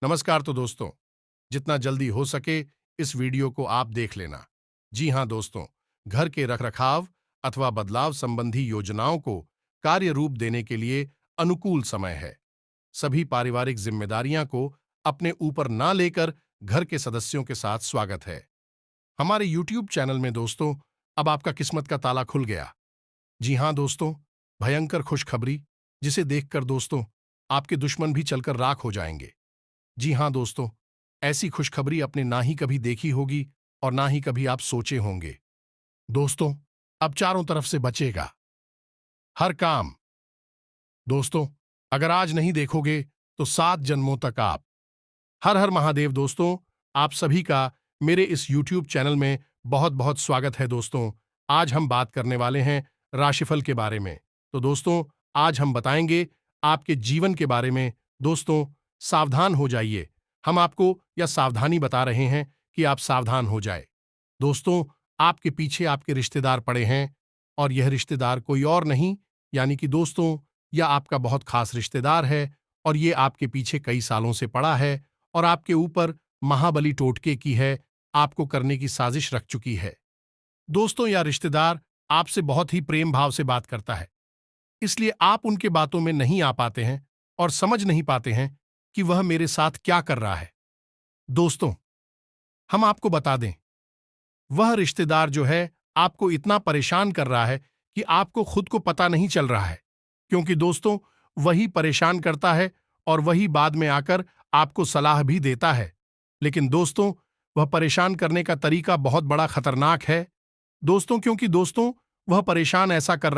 नमस्कार। तो दोस्तों, जितना जल्दी हो सके इस वीडियो को आप देख लेना। जी हाँ दोस्तों, घर के रखरखाव अथवा बदलाव संबंधी योजनाओं को कार्य रूप देने के लिए अनुकूल समय है। सभी पारिवारिक जिम्मेदारियां को अपने ऊपर ना लेकर घर के सदस्यों के साथ स्वागत है हमारे YouTube चैनल में। दोस्तों, अब आपका किस्मत का ताला खुल गया। जी हाँ दोस्तों, भयंकर खुशखबरी, जिसे देखकर दोस्तों आपके दुश्मन भी चलकर राख हो जाएंगे। जी हाँ दोस्तों, ऐसी खुशखबरी आपने ना ही कभी देखी होगी और ना ही कभी आप सोचे होंगे। दोस्तों, अब चारों तरफ से बचेगा हर काम। दोस्तों, अगर आज नहीं देखोगे तो 7 जन्मों तक आप। हर हर महादेव। दोस्तों, आप सभी का मेरे इस YouTube चैनल में बहुत बहुत स्वागत है। दोस्तों, आज हम बात करने वाले हैं राशिफल के बारे में। तो दोस्तों, आज हम बताएंगे आपके जीवन के बारे में। दोस्तों, सावधान हो जाइए। हम आपको यह सावधानी बता रहे हैं कि आप सावधान हो जाए। दोस्तों, आपके पीछे आपके रिश्तेदार पड़े हैं, और यह रिश्तेदार कोई और नहीं, यानी कि दोस्तों, यह आपका बहुत खास रिश्तेदार है, और ये आपके पीछे कई सालों से पड़ा है और आपके ऊपर महाबली टोटके की है, आपको करने की साजिश रख चुकी है। दोस्तों, यह रिश्तेदार आपसे बहुत ही प्रेम भाव से बात करता है, इसलिए आप उनके बातों में नहीं आ पाते हैं और समझ नहीं पाते हैं कि वह मेरे साथ क्या कर रहा है। दोस्तों, हम आपको बता दें, वह रिश्तेदार जो है आपको इतना परेशान कर रहा है कि आपको खुद को पता नहीं चल रहा है, क्योंकि दोस्तों, वही परेशान करता है और वही बाद में आकर आपको सलाह भी देता है। लेकिन दोस्तों, वह परेशान करने का तरीका बहुत बड़ा खतरनाक है। दोस्तों, क्योंकि दोस्तों, वह परेशान ऐसा कर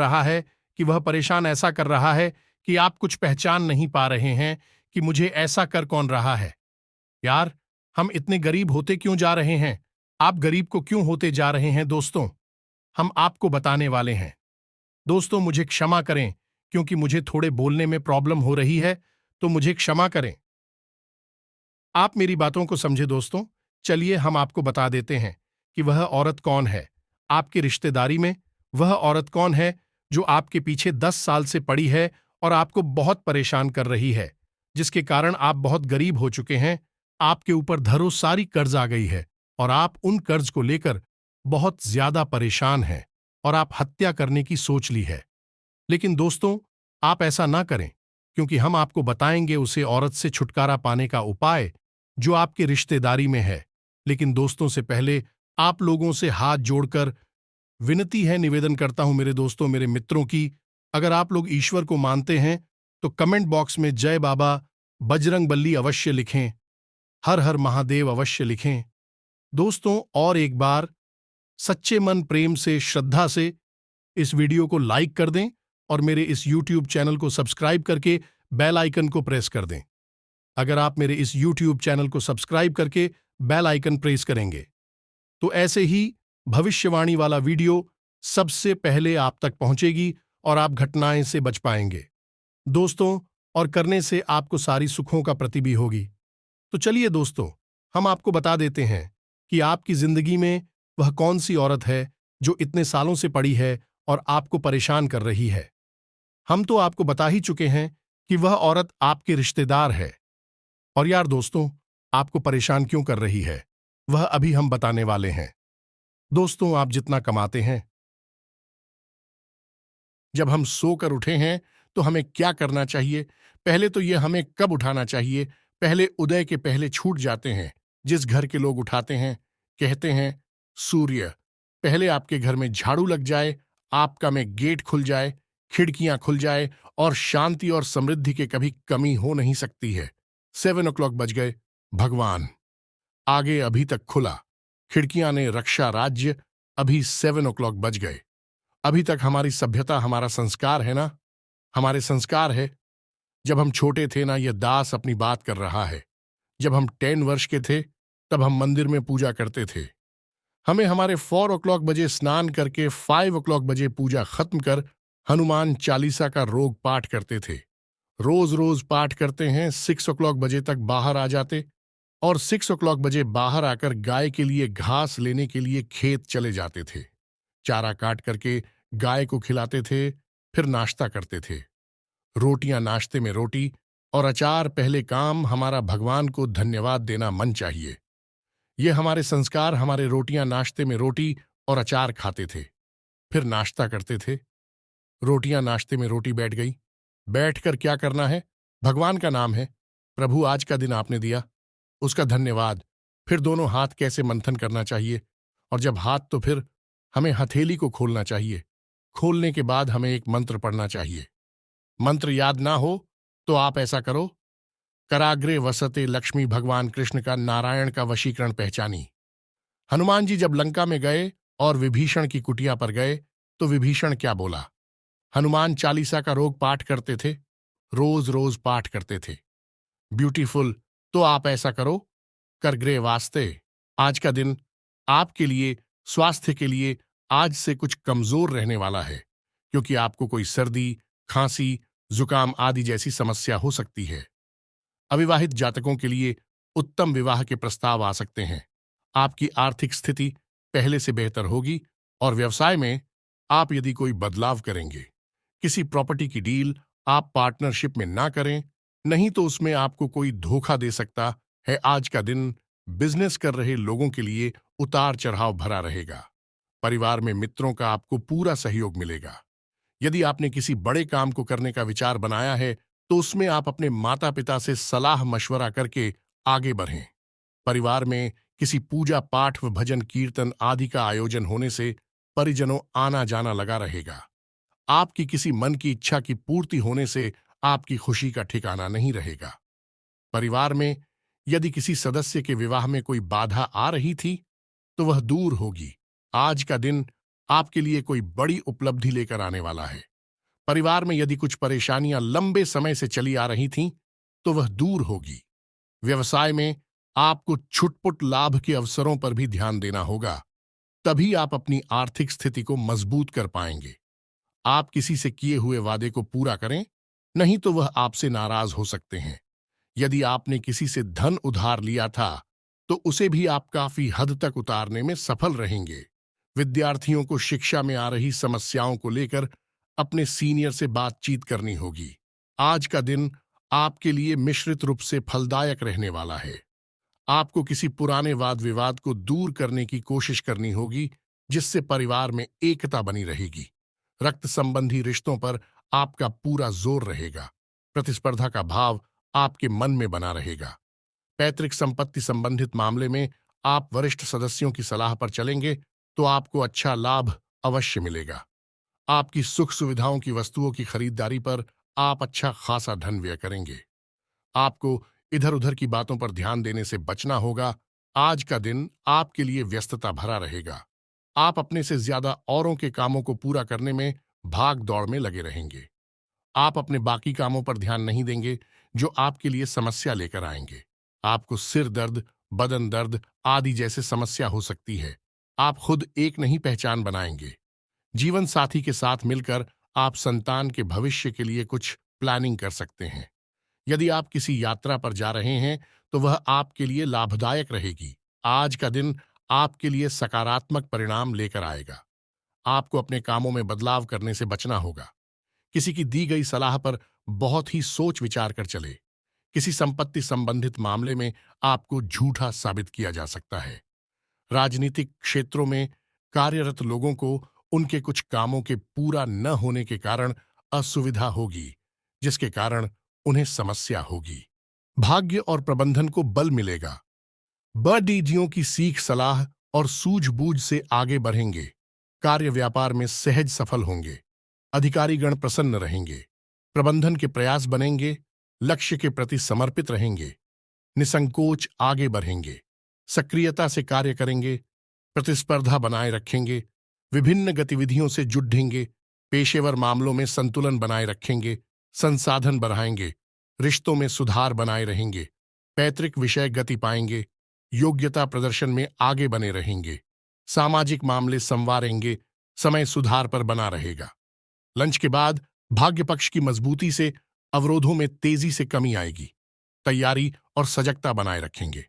रहा है कि आप कुछ पहचान नहीं पा रहे हैं कि मुझे ऐसा कर कौन रहा है। यार, हम इतने गरीब होते क्यों जा रहे हैं? आप गरीब को क्यों होते जा रहे हैं? दोस्तों, हम आपको बताने वाले हैं। दोस्तों, मुझे क्षमा करें, क्योंकि मुझे थोड़े बोलने में प्रॉब्लम हो रही है, तो मुझे क्षमा करें। आप मेरी बातों को समझे। दोस्तों, चलिए हम आपको बता देते हैं कि वह औरत कौन है। आपकी रिश्तेदारी में वह औरत कौन है जो आपके पीछे 10 साल से पड़ी है और आपको बहुत परेशान कर रही है, जिसके कारण आप बहुत गरीब हो चुके हैं। आपके ऊपर धरो सारी कर्ज आ गई है और आप उन कर्ज को लेकर बहुत ज्यादा परेशान हैं और आप हत्या करने की सोच ली है। लेकिन दोस्तों, आप ऐसा ना करें, क्योंकि हम आपको बताएंगे उसे औरत से छुटकारा पाने का उपाय जो आपके रिश्तेदारी में है। लेकिन दोस्तों, से पहले आप लोगों से हाथ जोड़कर विनती है, निवेदन करता हूं मेरे दोस्तों, मेरे मित्रों की, अगर आप लोग ईश्वर को मानते हैं तो कमेंट बॉक्स में जय बाबा बजरंग बली अवश्य लिखें, हर हर महादेव अवश्य लिखें। दोस्तों, और एक बार सच्चे मन, प्रेम से, श्रद्धा से इस वीडियो को लाइक कर दें और मेरे इस YouTube चैनल को सब्सक्राइब करके बेल आइकन को प्रेस कर दें। अगर आप मेरे इस YouTube चैनल को सब्सक्राइब करके बेल आइकन प्रेस करेंगे तो ऐसे ही भविष्यवाणी वाला वीडियो सबसे पहले आप तक पहुंचेगी और आप घटनाएं से बच पाएंगे। दोस्तों, और करने से आपको सारी सुखों का प्रति भी होगी। तो चलिए दोस्तों, हम आपको बता देते हैं कि आपकी जिंदगी में वह कौन सी औरत है जो इतने सालों से पड़ी है और आपको परेशान कर रही है। हम तो आपको बता ही चुके हैं कि वह औरत आपके रिश्तेदार है। और यार दोस्तों, आपको परेशान क्यों कर रही है, वह अभी हम बताने वाले हैं। दोस्तों, आप जितना कमाते हैं, जब हम सोकर उठे हैं तो हमें क्या करना चाहिए? पहले तो ये हमें कब उठाना चाहिए? पहले उदय के पहले छूट जाते हैं। जिस घर के लोग उठाते हैं, कहते हैं सूर्य पहले आपके घर में झाड़ू लग जाए, आपका में गेट खुल जाए, खिड़कियां खुल जाए और शांति और समृद्धि के कभी कमी हो नहीं सकती है। 7 o'clock बज गए, भगवान आगे अभी तक खुला, खिड़कियां ने रक्षा राज्य, अभी 7 o'clock बज गए। अभी तक हमारी सभ्यता, हमारा संस्कार है ना, हमारे संस्कार है। जब हम छोटे थे ना, यह दास अपनी बात कर रहा है। जब हम 10 वर्ष के थे तब हम मंदिर में पूजा करते थे। हमें हमारे 4 o'clock बजे स्नान करके 5 o'clock बजे पूजा खत्म कर हनुमान चालीसा का रोग पाठ करते थे। रोज रोज पाठ करते हैं, 6 o'clock बजे तक बाहर आ जाते और 6 o'clock बजे बाहर आकर गाय के लिए घास लेने के लिए खेत चले जाते थे। चारा काट करके गाय को खिलाते थे, फिर नाश्ता करते थे। रोटियां नाश्ते में रोटी और अचार पहले काम हमारा भगवान को धन्यवाद देना मन चाहिए। ये हमारे संस्कार हमारे रोटियां नाश्ते में रोटी और अचार खाते थे, फिर नाश्ता करते थे। रोटियां नाश्ते में रोटी बैठ गई। बैठकर क्या करना है? भगवान का नाम है। प्रभु आज का दिन आपने दिया, उसका धन्यवाद। फिर दोनों हाथ कैसे मंथन करना चाहिए, और जब हाथ तो फिर हमें हथेली को खोलना चाहिए। खोलने के बाद हमें एक मंत्र पढ़ना चाहिए। मंत्र याद ना हो तो आप ऐसा करो, कराग्रे वसते लक्ष्मी। भगवान कृष्ण का नारायण का वशीकरण पहचानी। हनुमान जी जब लंका में गए और विभीषण की कुटिया पर गए तो विभीषण क्या बोला? हनुमान चालीसा का रोग पाठ करते थे, रोज रोज पाठ करते थे। ब्यूटीफुल। तो आप ऐसा करो, करग्रे वास्ते। आज का दिन आपके लिए, स्वास्थ्य के लिए आज से कुछ कमजोर रहने वाला है, क्योंकि आपको कोई सर्दी, खांसी, जुकाम आदि जैसी समस्या हो सकती है। अविवाहित जातकों के लिए उत्तम विवाह के प्रस्ताव आ सकते हैं। आपकी आर्थिक स्थिति पहले से बेहतर होगी और व्यवसाय में आप यदि कोई बदलाव करेंगे। किसी प्रॉपर्टी की डील आप पार्टनरशिप में ना करें, नहीं तो उसमें आपको कोई धोखा दे सकता है। आज का दिन बिजनेस कर रहे लोगों के लिए उतार चढ़ाव भरा रहेगा। परिवार में मित्रों का आपको पूरा सहयोग मिलेगा। यदि आपने किसी बड़े काम को करने का विचार बनाया है तो उसमें आप अपने माता पिता से सलाह मशवरा करके आगे बढ़ें। परिवार में किसी पूजा पाठ व भजन कीर्तन आदि का आयोजन होने से परिजनों आना जाना लगा रहेगा। आपकी किसी मन की इच्छा की पूर्ति होने से आपकी खुशी का ठिकाना नहीं रहेगा। परिवार में यदि किसी सदस्य के विवाह में कोई बाधा आ रही थी तो वह दूर होगी। आज का दिन आपके लिए कोई बड़ी उपलब्धि लेकर आने वाला है। परिवार में यदि कुछ परेशानियां लंबे समय से चली आ रही थीं तो वह दूर होगी। व्यवसाय में आपको छुटपुट लाभ के अवसरों पर भी ध्यान देना होगा, तभी आप अपनी आर्थिक स्थिति को मजबूत कर पाएंगे। आप किसी से किए हुए वादे को पूरा करें, नहीं तो वह आपसे नाराज हो सकते हैं। यदि आपने किसी से धन उधार लिया था तो उसे भी आप काफी हद तक उतारने में सफल रहेंगे। विद्यार्थियों को शिक्षा में आ रही समस्याओं को लेकर अपने सीनियर से बातचीत करनी होगी। आज का दिन आपके लिए मिश्रित रूप से फलदायक रहने वाला है। आपको किसी पुराने वाद विवाद को दूर करने की कोशिश करनी होगी, जिससे परिवार में एकता बनी रहेगी। रक्त संबंधी रिश्तों पर आपका पूरा जोर रहेगा। प्रतिस्पर्धा का भाव आपके मन में बना रहेगा। पैतृक संपत्ति संबंधित मामले में आप वरिष्ठ सदस्यों की सलाह पर चलेंगे तो आपको अच्छा लाभ अवश्य मिलेगा। आपकी सुख सुविधाओं की वस्तुओं की खरीदारी पर आप अच्छा खासा धन व्यय करेंगे। आपको इधर उधर की बातों पर ध्यान देने से बचना होगा। आज का दिन आपके लिए व्यस्तता भरा रहेगा। आप अपने से ज्यादा औरों के कामों को पूरा करने में भाग दौड़ में लगे रहेंगे। आप अपने बाकी कामों पर ध्यान नहीं देंगे जो आपके लिए समस्या लेकर आएंगे। आपको सिर दर्द, बदन दर्द आदि जैसे समस्या हो सकती है। आप खुद एक नहीं पहचान बनाएंगे। जीवन साथी के साथ मिलकर आप संतान के भविष्य के लिए कुछ प्लानिंग कर सकते हैं। यदि आप किसी यात्रा पर जा रहे हैं तो वह आपके लिए लाभदायक रहेगी। आज का दिन आपके लिए सकारात्मक परिणाम लेकर आएगा। आपको अपने कामों में बदलाव करने से बचना होगा। किसी की दी गई सलाह पर बहुत ही सोच विचार कर चले। किसी संपत्ति संबंधित मामले में आपको झूठा साबित किया जा सकता है। राजनीतिक क्षेत्रों में कार्यरत लोगों को उनके कुछ कामों के पूरा न होने के कारण असुविधा होगी, जिसके कारण उन्हें समस्या होगी। भाग्य और प्रबंधन को बल मिलेगा। बड़ीजियों की सीख, सलाह और सूझबूझ से आगे बढ़ेंगे। कार्य व्यापार में सहज सफल होंगे। अधिकारीगण प्रसन्न रहेंगे। प्रबंधन के प्रयास बनेंगे। लक्ष्य के प्रति समर्पित रहेंगे। निसंकोच आगे बढ़ेंगे। सक्रियता से कार्य करेंगे। प्रतिस्पर्धा बनाए रखेंगे। विभिन्न गतिविधियों से जुटेंगे। पेशेवर मामलों में संतुलन बनाए रखेंगे। संसाधन बढ़ाएंगे। रिश्तों में सुधार बनाए रहेंगे। पैतृक विषय गति पाएंगे। योग्यता प्रदर्शन में आगे बने रहेंगे। सामाजिक मामले संवारेंगे। समय सुधार पर बना रहेगा। लंच के बाद भाग्य पक्ष की मजबूती से अवरोधों में तेजी से कमी आएगी। तैयारी और सजगता बनाए रखेंगे।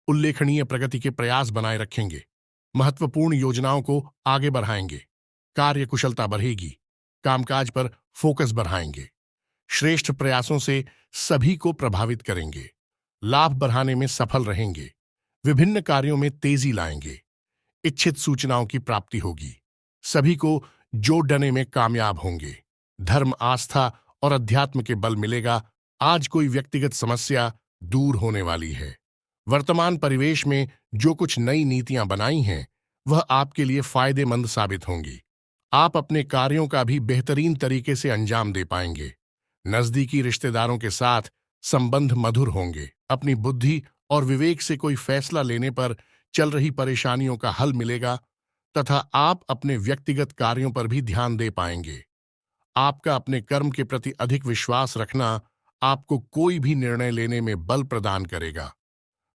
उल्लेखनीय प्रगति के प्रयास बनाए रखेंगे। महत्वपूर्ण योजनाओं को आगे बढ़ाएंगे। कार्य कुशलता बढ़ेगी। कामकाज पर फोकस बढ़ाएंगे। श्रेष्ठ प्रयासों से सभी को प्रभावित करेंगे, लाभ बढ़ाने में सफल रहेंगे, विभिन्न कार्यों में तेजी लाएंगे, इच्छित सूचनाओं की प्राप्ति होगी, सभी को जोड़ने में कामयाब होंगे, धर्म, आस्था और अध्यात्म के बल मिलेगा। आज कोई व्यक्तिगत समस्या दूर होने वाली है। वर्तमान परिवेश में जो कुछ नई नीतियां बनाई हैं वह आपके लिए फायदेमंद साबित होंगी। आप अपने कार्यों का भी बेहतरीन तरीके से अंजाम दे पाएंगे। नजदीकी रिश्तेदारों के साथ संबंध मधुर होंगे। अपनी बुद्धि और विवेक से कोई फैसला लेने पर चल रही परेशानियों का हल मिलेगा तथा आप अपने व्यक्तिगत कार्यों पर भी ध्यान दे पाएंगे। आपका अपने कर्म के प्रति अधिक विश्वास रखना आपको कोई भी निर्णय लेने में बल प्रदान करेगा।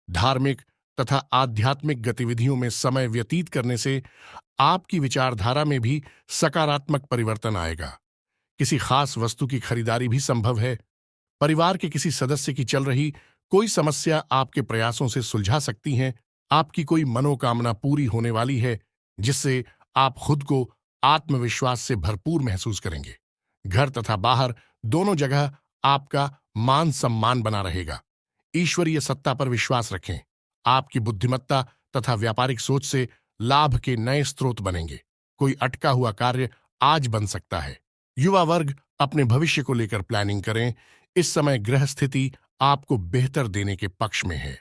धार्मिक तथा आध्यात्मिक गतिविधियों में समय व्यतीत करने से आपकी विचारधारा में भी सकारात्मक परिवर्तन आएगा। किसी खास वस्तु की खरीदारी भी संभव है। परिवार के किसी सदस्य की चल रही कोई समस्या आपके प्रयासों से सुलझा सकती है। आपकी कोई मनोकामना पूरी होने वाली है जिससे आप खुद को आत्मविश्वास से भरपूर महसूस करेंगे। घर तथा बाहर दोनों जगह आपका मान सम्मान बना रहेगा। ईश्वरीय सत्ता पर विश्वास रखें। आपकी बुद्धिमत्ता तथा व्यापारिक सोच से लाभ के नए स्रोत बनेंगे। कोई अटका हुआ कार्य आज बन सकता है। युवा वर्ग अपने भविष्य को लेकर प्लानिंग करें। इस समय ग्रह स्थिति आपको बेहतर देने के पक्ष में है।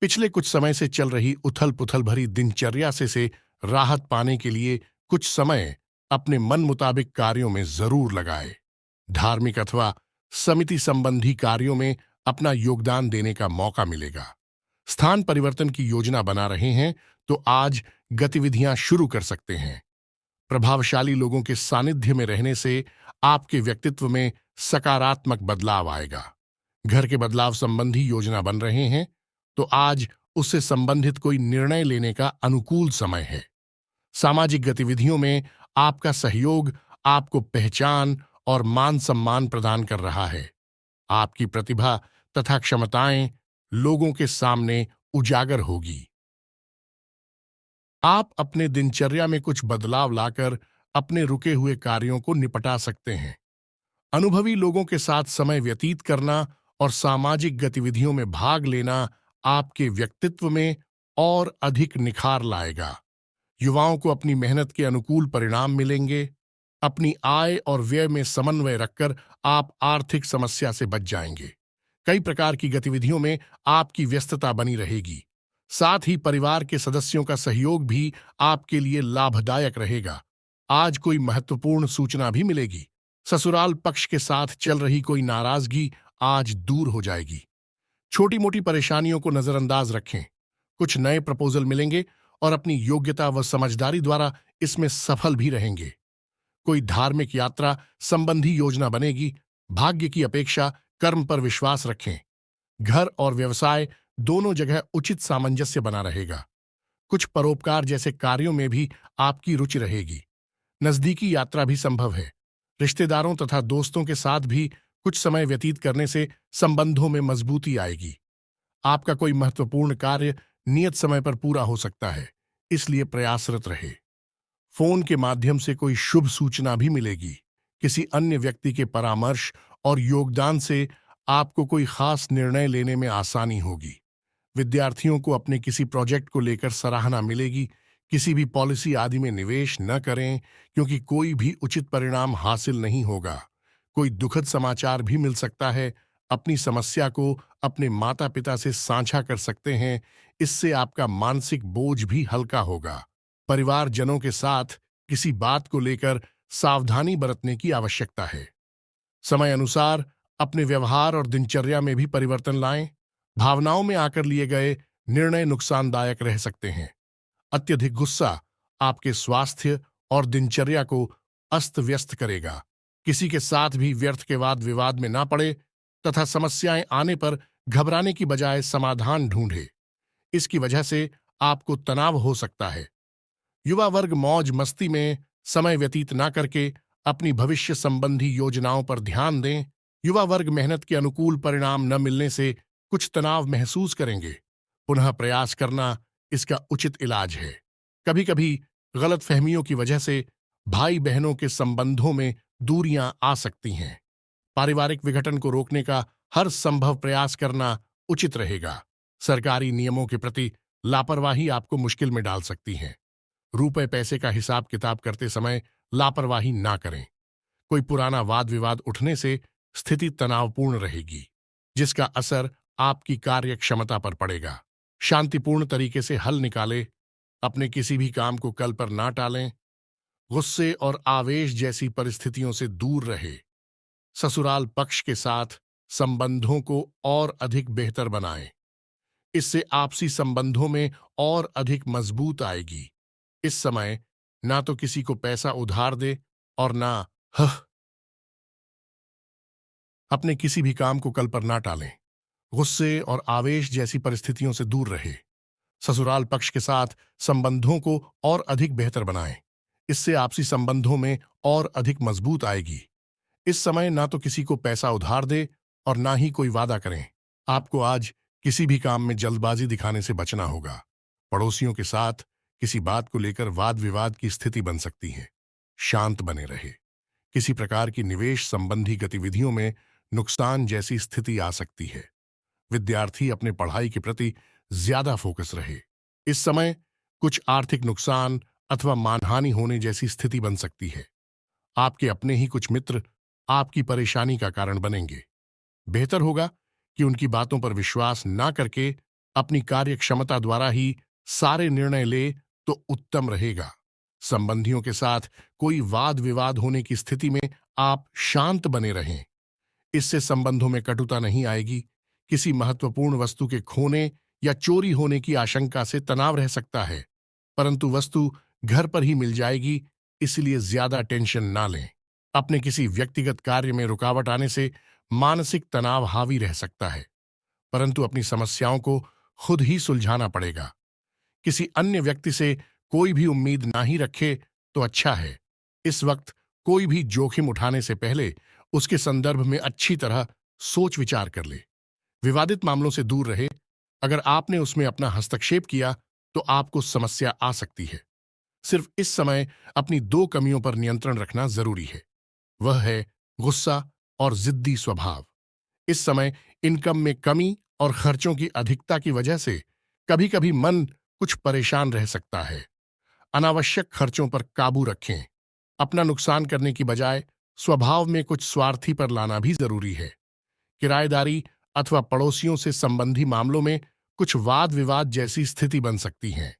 पिछले कुछ समय से चल रही उथल पुथल भरी दिनचर्या से राहत पाने के लिए कुछ समय अपने मन मुताबिक कार्यों में जरूर लगाए। धार्मिक अथवा समिति संबंधी कार्यों में अपना योगदान देने का मौका मिलेगा। स्थान परिवर्तन की योजना बना रहे हैं तो आज गतिविधियां शुरू कर सकते हैं। प्रभावशाली लोगों के सानिध्य में रहने से आपके व्यक्तित्व में सकारात्मक बदलाव आएगा। घर के बदलाव संबंधी योजना बन रहे हैं तो आज उससे संबंधित कोई निर्णय लेने का अनुकूल समय है। सामाजिक गतिविधियों में आपका सहयोग आपको पहचान और मान सम्मान प्रदान कर रहा है। आपकी प्रतिभा तथा क्षमताएं लोगों के सामने उजागर होगी। आप अपने दिनचर्या में कुछ बदलाव लाकर अपने रुके हुए कार्यों को निपटा सकते हैं। अनुभवी लोगों के साथ समय व्यतीत करना और सामाजिक गतिविधियों में भाग लेना आपके व्यक्तित्व में और अधिक निखार लाएगा। युवाओं को अपनी मेहनत के अनुकूल परिणाम मिलेंगे। अपनी आय और व्यय में समन्वय रखकर आप आर्थिक समस्या से बच जाएंगे। कई प्रकार की गतिविधियों में आपकी व्यस्तता बनी रहेगी। साथ ही परिवार के सदस्यों का सहयोग भी आपके लिए लाभदायक रहेगा। आज कोई महत्वपूर्ण सूचना भी मिलेगी। ससुराल पक्ष के साथ चल रही कोई नाराजगी आज दूर हो जाएगी। छोटी मोटी परेशानियों को नजरअंदाज रखें। कुछ नए प्रपोजल मिलेंगे और अपनी योग्यता व समझदारी द्वारा इसमें सफल भी रहेंगे। कोई धार्मिक यात्रा संबंधी योजना बनेगी। भाग्य की अपेक्षा कर्म पर विश्वास रखें। घर और व्यवसाय दोनों जगह उचित सामंजस्य बना रहेगा। कुछ परोपकार जैसे कार्यों में भी आपकी रुचि रहेगी। नजदीकी यात्रा भी संभव है। रिश्तेदारों तथा दोस्तों के साथ भी कुछ समय व्यतीत करने से संबंधों में मजबूती आएगी। आपका कोई महत्वपूर्ण कार्य नियत समय पर पूरा हो सकता है, इसलिए प्रयासरत रहे। फोन के माध्यम से कोई शुभ सूचना भी मिलेगी। किसी अन्य व्यक्ति के परामर्श और योगदान से आपको कोई खास निर्णय लेने में आसानी होगी। विद्यार्थियों को अपने किसी प्रोजेक्ट को लेकर सराहना मिलेगी। किसी भी पॉलिसी आदि में निवेश न करें क्योंकि कोई भी उचित परिणाम हासिल नहीं होगा। कोई दुखद समाचार भी मिल सकता है। अपनी समस्या को अपने माता पिता से साझा कर सकते हैं। इससे आपका मानसिक बोझ भी हल्का होगा। परिवारजनों के साथ किसी बात को लेकर सावधानी बरतने की आवश्यकता है। समय अनुसार अपने व्यवहार और दिनचर्या में भी परिवर्तन लाएं। भावनाओं में आकर लिए गए निर्णय नुकसानदायक रह सकते हैं। अत्यधिक गुस्सा आपके स्वास्थ्य और दिनचर्या को अस्त व्यस्त करेगा। किसी के साथ भी व्यर्थ के वाद विवाद में ना पड़े तथा समस्याएं आने पर घबराने की बजाय समाधान ढूंढे। इसकी वजह से आपको तनाव हो सकता है। युवा वर्ग मौज मस्ती में समय व्यतीत ना करके अपनी भविष्य संबंधी योजनाओं पर ध्यान दें। युवा वर्ग मेहनत के अनुकूल परिणाम न मिलने से कुछ तनाव महसूस करेंगे। पुनः प्रयास करना इसका उचित इलाज है। कभी कभी गलतफहमियों की वजह से भाई बहनों के संबंधों में दूरियां आ सकती हैं। पारिवारिक विघटन को रोकने का हर संभव प्रयास करना उचित रहेगा। सरकारी नियमों के प्रति लापरवाही आपको मुश्किल में डाल सकती है। रुपए पैसे का हिसाब किताब करते समय लापरवाही ना करें। कोई पुराना वाद विवाद उठने से स्थिति तनावपूर्ण रहेगी, जिसका असर आपकी कार्य क्षमता पर पड़ेगा। शांतिपूर्ण तरीके से हल निकालें। अपने किसी भी काम को कल पर ना टालें। गुस्से और आवेश जैसी परिस्थितियों से दूर रहे। ससुराल पक्ष के साथ संबंधों को और अधिक बेहतर बनाएं। इससे आपसी संबंधों में और अधिक मजबूत आएगी। इस समय ना तो किसी को पैसा उधार दे और ना हह अपने किसी भी काम को कल पर ना टालें। गुस्से और आवेश जैसी परिस्थितियों से दूर रहे। ससुराल पक्ष के साथ संबंधों को और अधिक बेहतर बनाएं। इससे आपसी संबंधों में और अधिक मजबूत आएगी। इस समय ना तो किसी को पैसा उधार दे और ना ही कोई वादा करें। आपको आज किसी भी काम में जल्दबाजी दिखाने से बचना होगा। पड़ोसियों के साथ किसी बात को लेकर वाद विवाद की स्थिति बन सकती है। शांत बने रहे। किसी प्रकार की निवेश संबंधी गतिविधियों में नुकसान जैसी स्थिति आ सकती है। विद्यार्थी अपने पढ़ाई के प्रति ज्यादा फोकस रहे। इस समय कुछ आर्थिक नुकसान अथवा मानहानि होने जैसी स्थिति बन सकती है। आपके अपने ही कुछ मित्र आपकी परेशानी का कारण बनेंगे। बेहतर होगा कि उनकी बातों पर विश्वास ना करके अपनी कार्य क्षमता द्वारा ही सारे निर्णय ले तो उत्तम रहेगा। संबंधियों के साथ कोई वाद विवाद होने की स्थिति में आप शांत बने रहें। इससे संबंधों में कटुता नहीं आएगी। किसी महत्वपूर्ण वस्तु के खोने या चोरी होने की आशंका से तनाव रह सकता है, परंतु वस्तु घर पर ही मिल जाएगी, इसलिए ज्यादा टेंशन ना लें। अपने किसी व्यक्तिगत कार्य में रुकावट आने से मानसिक तनाव हावी रह सकता है, परंतु अपनी समस्याओं को खुद ही सुलझाना पड़ेगा। किसी अन्य व्यक्ति से कोई भी उम्मीद ना ही रखे तो अच्छा है। इस वक्त कोई भी जोखिम उठाने से पहले उसके संदर्भ में अच्छी तरह सोच विचार कर ले। विवादित मामलों से दूर रहे। अगर आपने उसमें अपना हस्तक्षेप किया तो आपको समस्या आ सकती है। सिर्फ इस समय अपनी दो कमियों पर नियंत्रण रखना जरूरी है। वह है गुस्सा और जिद्दी स्वभाव। इस समय इनकम में कमी और खर्चों की अधिकता की वजह से कभी कभी मन कुछ परेशान रह सकता है। अनावश्यक खर्चों पर काबू रखें। अपना नुकसान करने की बजाय स्वभाव में कुछ स्वार्थी पर लाना भी जरूरी है। किराएदारी अथवा पड़ोसियों से संबंधी मामलों में कुछ वाद विवाद जैसी स्थिति बन सकती है।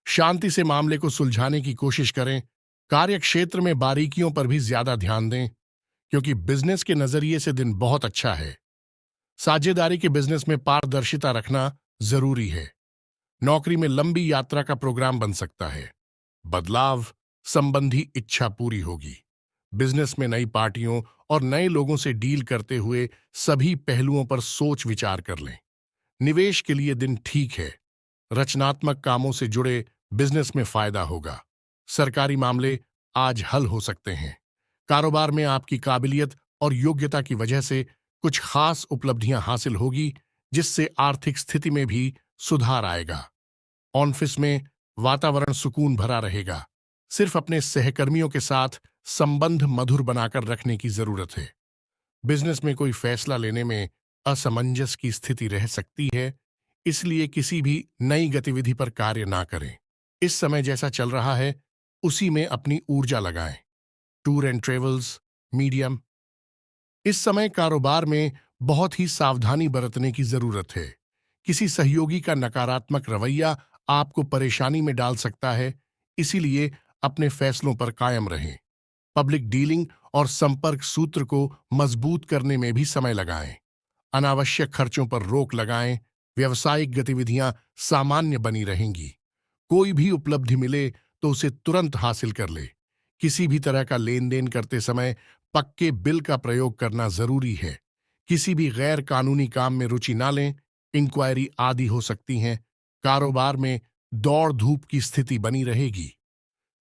शांति से मामले को सुलझाने की कोशिश करें। कार्य क्षेत्र में बारीकियों पर भी ज्यादा ध्यान दें, क्योंकि बिजनेस के नजरिए से दिन बहुत अच्छा है। साझेदारी के बिजनेस में पारदर्शिता रखना जरूरी है। नौकरी में लंबी यात्रा का प्रोग्राम बन सकता है। बदलाव संबंधी इच्छा पूरी होगी। बिजनेस में नई पार्टियों और नए लोगों से डील करते हुए सभी पहलुओं पर सोच विचार कर लें। निवेश के लिए दिन ठीक है। रचनात्मक कामों से जुड़े बिजनेस में फायदा होगा। सरकारी मामले आज हल हो सकते हैं। कारोबार में आपकी काबिलियत और योग्यता की वजह से कुछ खास उपलब्धियां हासिल होगी, जिससे आर्थिक स्थिति में भी सुधार आएगा। ऑफिस में वातावरण सुकून भरा रहेगा। सिर्फ अपने सहकर्मियों के साथ संबंध मधुर बनाकर रखने की जरूरत है। बिजनेस में कोई फैसला लेने में असमंजस की स्थिति रह सकती है, इसलिए किसी भी नई गतिविधि पर कार्य ना करें। इस समय जैसा चल रहा है उसी में अपनी ऊर्जा लगाएं। Tour and travels medium. इस समय कारोबार में बहुत ही सावधानी बरतने की जरूरत है। किसी सहयोगी का नकारात्मक रवैया आपको परेशानी में डाल सकता है, इसीलिए अपने फैसलों पर कायम रहें। पब्लिक डीलिंग और संपर्क सूत्र को मजबूत करने में भी समय लगाएं। अनावश्यक खर्चों पर रोक लगाएं। व्यावसायिक गतिविधियां सामान्य बनी रहेंगी। कोई भी उपलब्धि मिले तो उसे तुरंत हासिल कर ले। किसी भी तरह का लेन देन करते समय पक्के बिल का प्रयोग करना जरूरी है। किसी भी गैर कानूनी काम में रुचि ना लें। इंक्वायरी आदि हो सकती हैं। कारोबार में दौड़ धूप की स्थिति बनी रहेगी।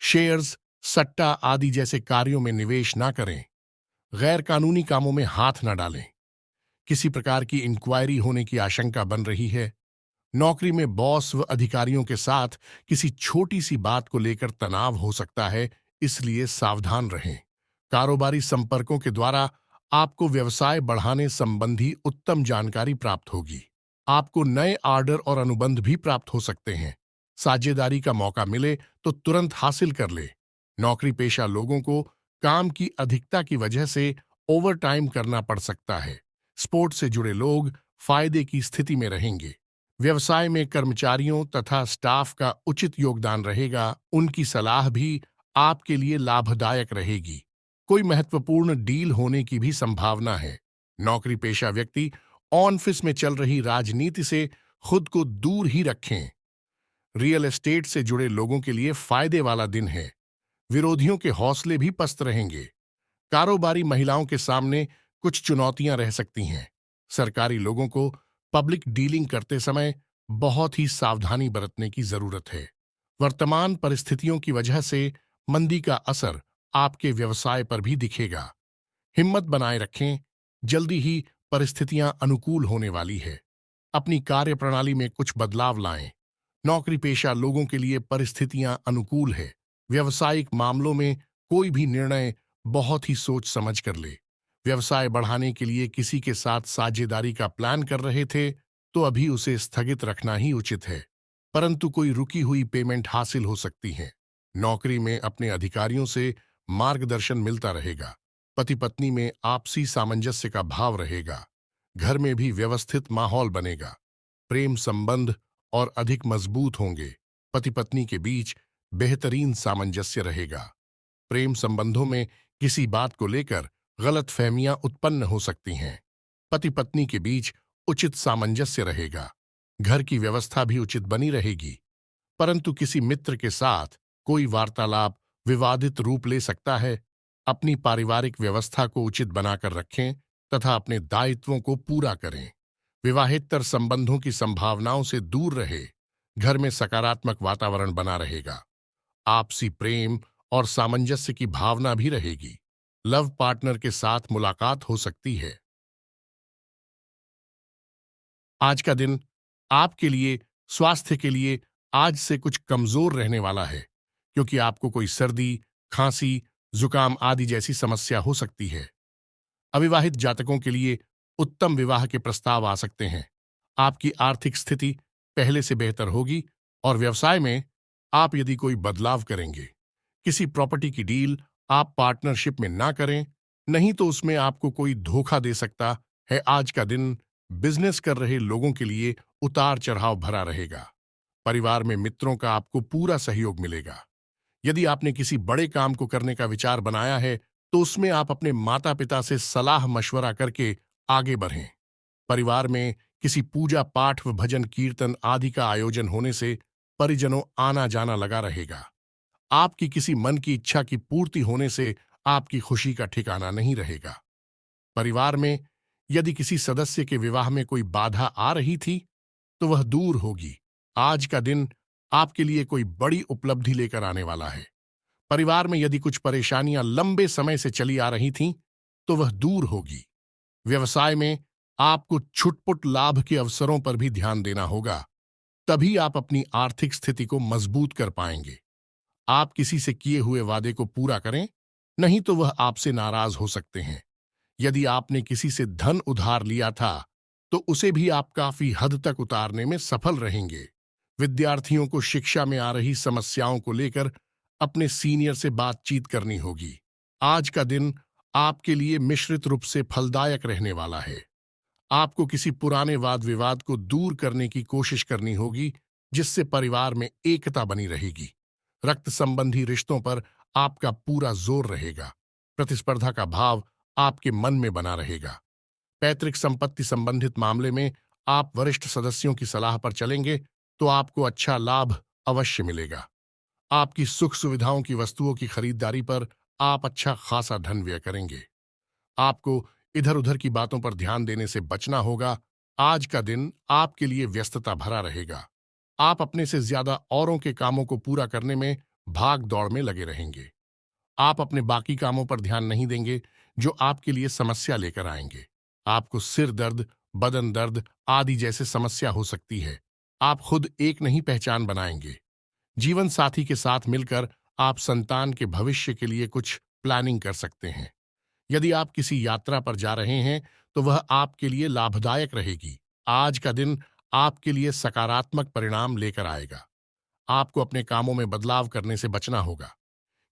शेयर्स, सट्टा आदि जैसे कार्यों में निवेश ना करें। गैर कानूनी कामों में हाथ न डालें। किसी प्रकार की इंक्वायरी होने की आशंका बन रही है। नौकरी में बॉस व अधिकारियों के साथ किसी छोटी सी बात को लेकर तनाव हो सकता है, इसलिए सावधान रहें। कारोबारी संपर्कों के द्वारा आपको व्यवसाय बढ़ाने संबंधी उत्तम जानकारी प्राप्त होगी। आपको नए ऑर्डर और अनुबंध भी प्राप्त हो सकते हैं। साझेदारी का मौका मिले तो तुरंत हासिल कर ले। नौकरी पेशा लोगों को काम की अधिकता की वजह से ओवर टाइम करना पड़ सकता है। स्पोर्ट्स से जुड़े लोग फायदे की स्थिति में रहेंगे। व्यवसाय में कर्मचारियों तथा स्टाफ का उचित योगदान रहेगा। उनकी सलाह भी आपके लिए लाभदायक रहेगी। कोई महत्वपूर्ण डील होने की भी संभावना है। नौकरी पेशा व्यक्ति ऑफिस में चल रही राजनीति से खुद को दूर ही रखें। रियल एस्टेट से जुड़े लोगों के लिए फायदे वाला दिन है। विरोधियों के हौसले भी पस्त रहेंगे। कारोबारी महिलाओं के सामने कुछ चुनौतियां रह सकती हैं। सरकारी लोगों को पब्लिक डीलिंग करते समय बहुत ही सावधानी बरतने की जरूरत है। वर्तमान परिस्थितियों की वजह से मंदी का असर आपके व्यवसाय पर भी दिखेगा। हिम्मत बनाए रखें, जल्दी ही परिस्थितियां अनुकूल होने वाली है। अपनी कार्यप्रणाली में कुछ बदलाव लाएं। नौकरी पेशा लोगों के लिए परिस्थितियां अनुकूल है। व्यवसायिक मामलों में कोई भी निर्णय बहुत ही सोच समझ कर ले। व्यवसाय बढ़ाने के लिए किसी के साथ साझेदारी का प्लान कर रहे थे तो अभी उसे स्थगित रखना ही उचित है। परंतु कोई रुकी हुई पेमेंट हासिल हो सकती है। नौकरी में अपने अधिकारियों से मार्गदर्शन मिलता रहेगा। पति पत्नी में आपसी सामंजस्य का भाव रहेगा। घर में भी व्यवस्थित माहौल बनेगा। प्रेम संबंध और अधिक मजबूत होंगे। पति पत्नी के बीच बेहतरीन सामंजस्य रहेगा। प्रेम संबंधों में किसी बात को लेकर गलतफहमियां उत्पन्न हो सकती हैं। पति पत्नी के बीच उचित सामंजस्य रहेगा। घर की व्यवस्था भी उचित बनी रहेगी। परंतु किसी मित्र के साथ कोई वार्तालाप विवादित रूप ले सकता है। अपनी पारिवारिक व्यवस्था को उचित बनाकर रखें तथा अपने दायित्वों को पूरा करें। विवाहेतर संबंधों की संभावनाओं से दूर रहे। घर में सकारात्मक वातावरण बना रहेगा। आपसी प्रेम और सामंजस्य की भावना भी रहेगी। लव पार्टनर के साथ मुलाकात हो सकती है। आज का दिन आपके लिए स्वास्थ्य के लिए आज से कुछ कमजोर रहने वाला है, क्योंकि आपको कोई सर्दी, खांसी, जुकाम आदि जैसी समस्या हो सकती है। अविवाहित जातकों के लिए उत्तम विवाह के प्रस्ताव आ सकते हैं। आपकी आर्थिक स्थिति पहले से बेहतर होगी और व्यवसाय में आप यदि कोई बदलाव करेंगे। किसी प्रॉपर्टी की डील आप पार्टनरशिप में ना करें, नहीं तो उसमें आपको कोई धोखा दे सकता है। आज का दिन बिजनेस कर रहे लोगों के लिए उतार चढ़ाव भरा रहेगा। परिवार में मित्रों का आपको पूरा सहयोग मिलेगा। यदि आपने किसी बड़े काम को करने का विचार बनाया है तो उसमें आप अपने माता पिता से सलाह मशवरा करके आगे बढ़ें। परिवार में किसी पूजा पाठ व भजन कीर्तन आदि का आयोजन होने से परिजनों आना जाना लगा रहेगा। आपकी किसी मन की इच्छा की पूर्ति होने से आपकी खुशी का ठिकाना नहीं रहेगा। परिवार में यदि किसी सदस्य के विवाह में कोई बाधा आ रही थी तो वह दूर होगी। आज का दिन आपके लिए कोई बड़ी उपलब्धि लेकर आने वाला है। परिवार में यदि कुछ परेशानियां लंबे समय से चली आ रही थीं तो वह दूर होगी। व्यवसाय में आपको छुटपुट लाभ के अवसरों पर भी ध्यान देना होगा, तभी आप अपनी आर्थिक स्थिति को मजबूत कर पाएंगे। आप किसी से किए हुए वादे को पूरा करें, नहीं तो वह आपसे नाराज हो सकते हैं। यदि आपने किसी से धन उधार लिया था तो उसे भी आप काफी हद तक उतारने में सफल रहेंगे। विद्यार्थियों को शिक्षा में आ रही समस्याओं को लेकर अपने सीनियर से बातचीत करनी होगी। आज का दिन आपके लिए मिश्रित रूप से फलदायक रहने वाला है। आपको किसी पुराने वाद विवाद को दूर करने की कोशिश करनी होगी, जिससे परिवार में एकता बनी रहेगी। रक्त संबंधी रिश्तों पर आपका पूरा जोर रहेगा। प्रतिस्पर्धा का भाव आपके मन में बना रहेगा। पैतृक संपत्ति संबंधित मामले में आप वरिष्ठ सदस्यों की सलाह पर चलेंगे तो आपको अच्छा लाभ अवश्य मिलेगा। आपकी सुख सुविधाओं की वस्तुओं की खरीदारी पर आप अच्छा खासा धन व्यय करेंगे। आपको इधर उधर की बातों पर ध्यान देने से बचना होगा। आज का दिन आपके लिए व्यस्तता भरा रहेगा। आप अपने से ज्यादा औरों के कामों को पूरा करने में भाग दौड़ में लगे रहेंगे। आप अपने बाकी कामों पर ध्यान नहीं देंगे जो आपके लिए समस्या लेकर आएंगे। आपको सिर दर्द, बदन दर्द आदि जैसे समस्या हो सकती है। आप खुद एक नहीं पहचान बनाएंगे। जीवन साथी के साथ मिलकर आप संतान के भविष्य के लिए कुछ प्लानिंग कर सकते हैं। यदि आप किसी यात्रा पर जा रहे हैं तो वह आपके लिए लाभदायक रहेगी। आज का दिन आपके लिए सकारात्मक परिणाम लेकर आएगा। आपको अपने कामों में बदलाव करने से बचना होगा।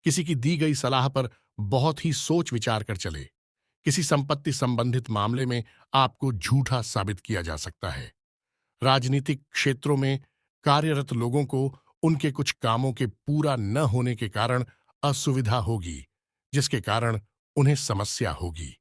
किसी की दी गई सलाह पर बहुत ही सोच विचार कर चले। किसी संपत्ति संबंधित मामले में आपको झूठा साबित किया जा सकता है। राजनीतिक क्षेत्रों में कार्यरत लोगों को उनके कुछ कामों के पूरा न होने के कारण असुविधा होगी, जिसके कारण उन्हें समस्या होगी।